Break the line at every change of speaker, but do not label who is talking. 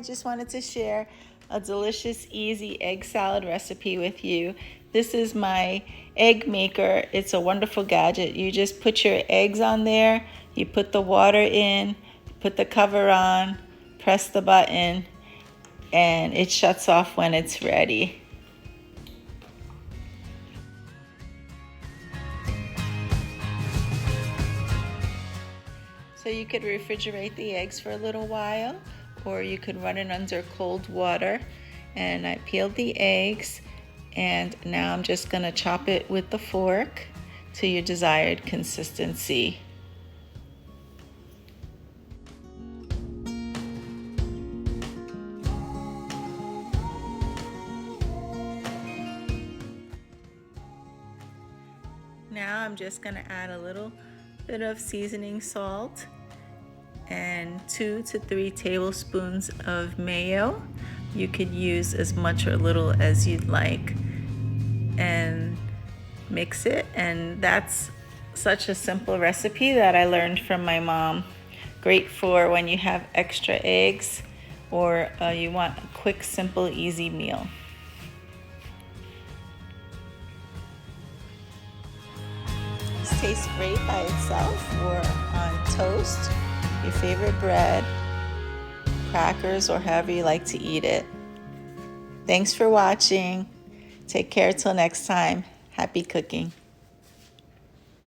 just wanted to share a delicious, easy egg salad recipe with you. This is my egg maker. It's a wonderful gadget. You just put your eggs on there, you put the water in, put the cover on, press the button, and it shuts off when it's ready. So you could refrigerate the eggs for a little while, or you could run it under cold water. And I peeled the eggs, and now I'm just going to chop it with the fork to your desired consistency. Now I'm just going to add a little bit of seasoning salt and 2 to 3 tablespoons of mayo. You could use as much or little as you'd like, and mix it. And that's such a simple recipe that I learned from my mom. Great for when you have extra eggs or you want a quick, simple, easy meal. This tastes great by itself or on toast, your favorite bread, crackers, or however you like to eat it. Thanks for watching. Take care till next time. Happy cooking.